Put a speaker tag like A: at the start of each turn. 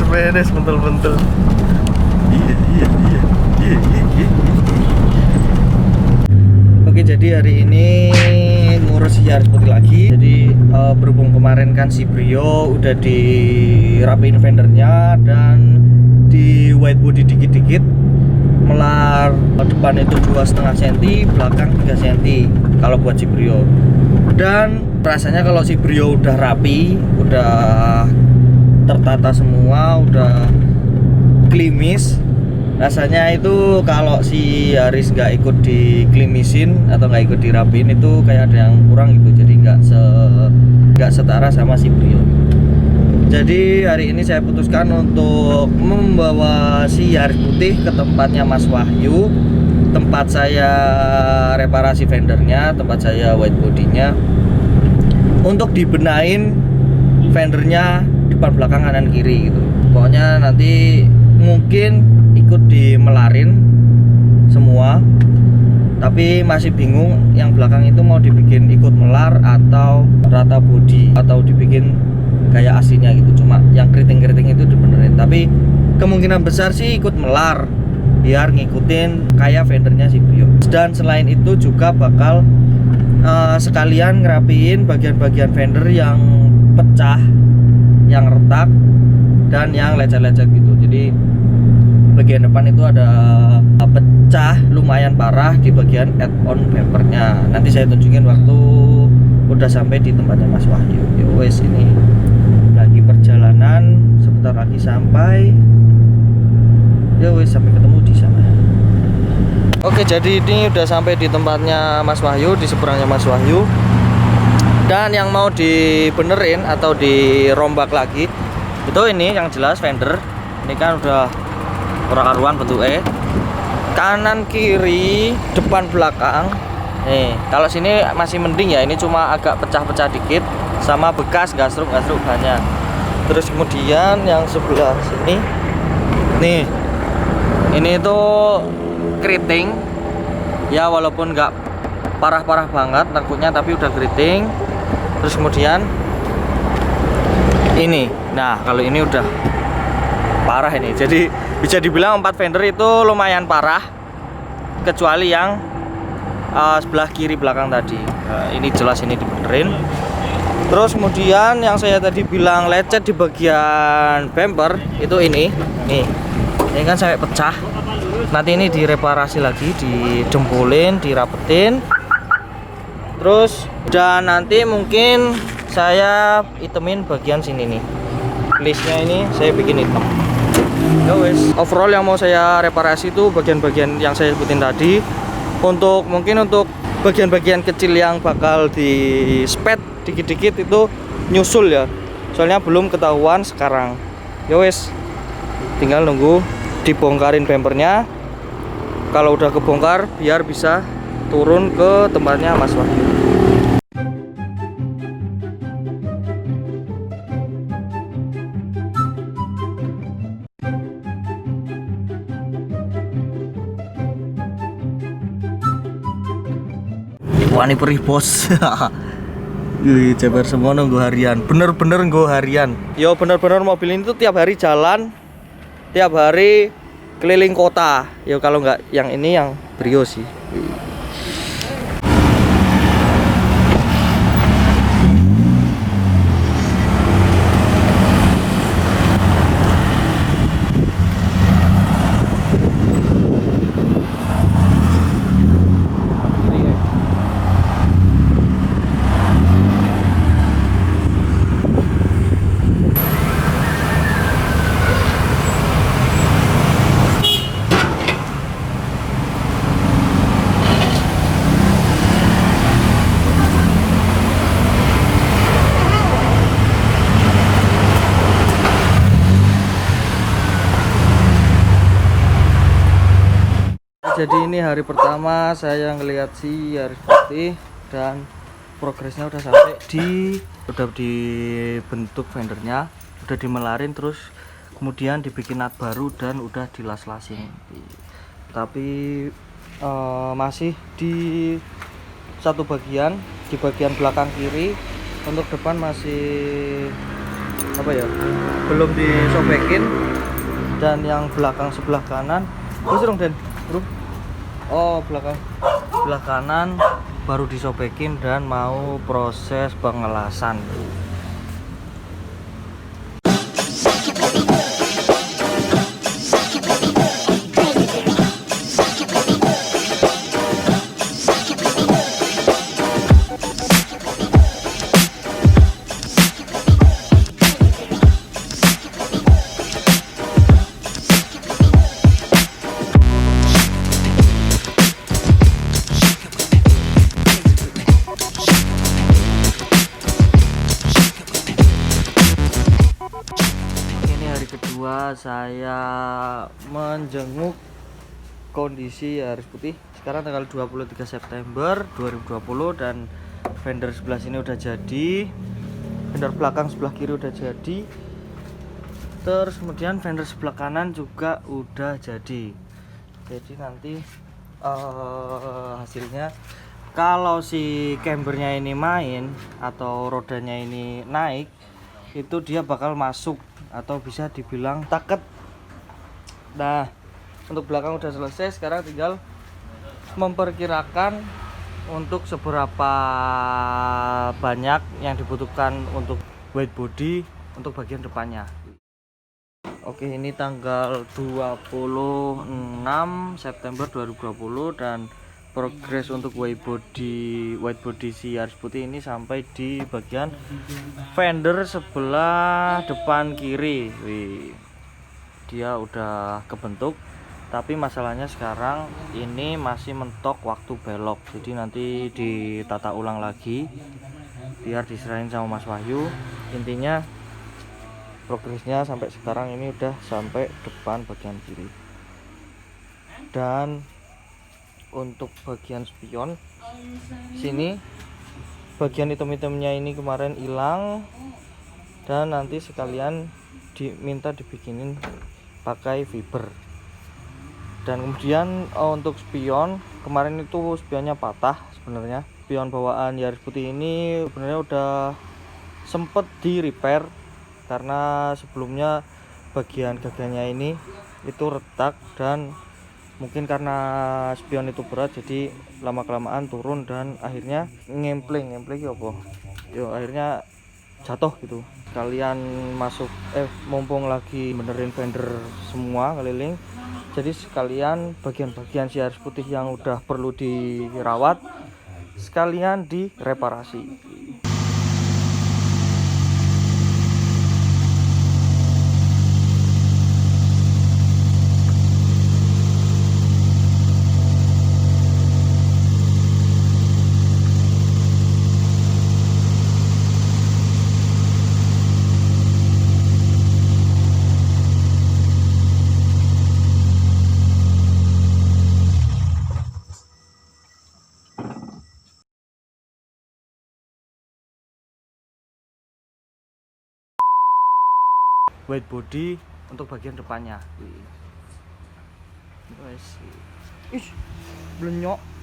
A: beres bentul-bentul. Iya. Oke, jadi hari ini ngurus si Yaris putih lagi. Jadi berhubung kemarin kan si Brio udah dirapiin fendernya dan di white body dikit-dikit, melar depan itu 2,5 cm, belakang 3 cm kalau buat si Brio. Dan rasanya kalau si Brio udah rapi, udah tertata semua, udah klimis, rasanya itu kalau si Yaris nggak ikut diklimisin atau nggak ikut dirapin itu kayak ada yang kurang gitu. Jadi nggak setara sama si Brio. Jadi hari ini saya putuskan untuk membawa si Yaris putih ke tempatnya Mas Wahyu, tempat saya reparasi fendernya, tempat saya white bodinya, untuk dibenain fendernya depan belakang kanan kiri gitu. Pokoknya nanti mungkin ikut dimelarin semua, tapi masih bingung yang belakang itu mau dibikin ikut melar atau rata body atau dibikin kayak aslinya gitu. Cuma yang keriting-keriting itu dibenerin, tapi kemungkinan besar sih ikut melar biar ngikutin kayak fendernya si Brio. Dan selain itu juga bakal sekalian ngerapiin bagian-bagian fender yang pecah, yang retak, dan yang lecet-lecet gitu. Jadi bagian depan itu ada pecah lumayan parah di bagian add-on bumpernya. Nanti saya tunjukin waktu udah sampai di tempatnya Mas Wahyu. Ya wes, ini lagi perjalanan, sebentar lagi sampai. Ya wes, sampai ketemu di sana. Oke, jadi ini udah sampai di tempatnya Mas Wahyu, di seberangnya Mas Wahyu. Dan yang mau dibenerin atau dirombak lagi itu ini yang jelas fender. Ini kan udah ora karuan bentuknya. Kanan kiri, depan belakang. Nih, kalau sini masih mending ya, ini cuma agak pecah-pecah dikit sama bekas gasruk banyak. Terus kemudian yang sebelah sini nih, ini tuh keriting ya, walaupun nggak parah-parah banget takutnya, tapi udah keriting. Terus kemudian ini, nah kalau ini udah parah ini. Jadi bisa dibilang 4 fender itu lumayan parah, kecuali yang sebelah kiri belakang tadi. Nah, ini jelas ini dibenerin. Terus kemudian yang saya tadi bilang lecet di bagian bumper itu ini kan sampai pecah. Nanti ini direparasi lagi, didempulin, dirapetin. Terus dan nanti mungkin saya itemin bagian sini nih, listnya ini saya bikin hitam. Ya wes, overall yang mau saya reparasi itu bagian-bagian yang saya sebutin tadi. Mungkin untuk bagian-bagian kecil yang bakal di spet dikit-dikit itu nyusul ya, soalnya belum ketahuan sekarang. Ya wes, tinggal nunggu dibongkarin bumpernya. Kalau udah kebongkar biar bisa turun ke tempatnya Mas Wahyu. Wani perih bos. Jabar semua nunggu harian. Bener-bener nunggu harian. Yo, bener-bener mobil ini tuh tiap hari jalan, tiap hari keliling kota. Yo, kalau nggak yang ini, yang Brio sih. Jadi ini hari pertama saya ngelihat si Yaris putih dan progresnya udah sampai udah dibentuk fendernya, udah dimelarin, terus kemudian dibikin nut baru dan udah dilas-lasin. Tapi masih di satu bagian, di bagian belakang kiri. Untuk depan masih apa ya, belum disobekin. Dan yang belakang sebelah kanan, dong Den bro, oh belakang sebelah kanan baru disobekin dan mau proses pengelasan. Kedua saya menjenguk kondisi Yaris putih. Sekarang tanggal 23 September 2020 dan fender sebelah sini udah jadi, fender belakang sebelah kiri udah jadi, terus kemudian fender sebelah kanan juga udah jadi. Jadi nanti hasilnya kalau si cambernya ini main atau rodanya ini naik, itu dia bakal masuk atau bisa dibilang taket. Nah, untuk belakang udah selesai, sekarang tinggal memperkirakan untuk seberapa banyak yang dibutuhkan untuk white body untuk bagian depannya. Oke, ini tanggal 26 September 2020 dan progres untuk white body si Yaris putih ini sampai di bagian fender sebelah depan kiri. Wih, dia udah kebentuk, tapi masalahnya sekarang ini masih mentok waktu belok, jadi nanti ditata ulang lagi biar diserahin sama Mas Wahyu. Intinya progresnya sampai sekarang ini udah sampai depan bagian kiri. Dan untuk bagian spion sini, bagian item-itemnya ini kemarin hilang dan nanti sekalian diminta dibikinin pakai fiber. Dan kemudian untuk spion, kemarin itu spionnya patah sebenarnya. Spion bawaan Yaris putih ini sebenarnya udah sempet di repair karena sebelumnya bagian gagangnya ini itu retak, dan mungkin karena spion itu berat jadi lama kelamaan turun dan akhirnya ngempleng apa yo, akhirnya jatuh gitu. Kalian masuk mumpung lagi benerin fender semua keliling, jadi sekalian bagian-bagian si Yaris putih yang udah perlu dirawat sekalian direparasi. White body untuk bagian depannya. Ih, blenyok.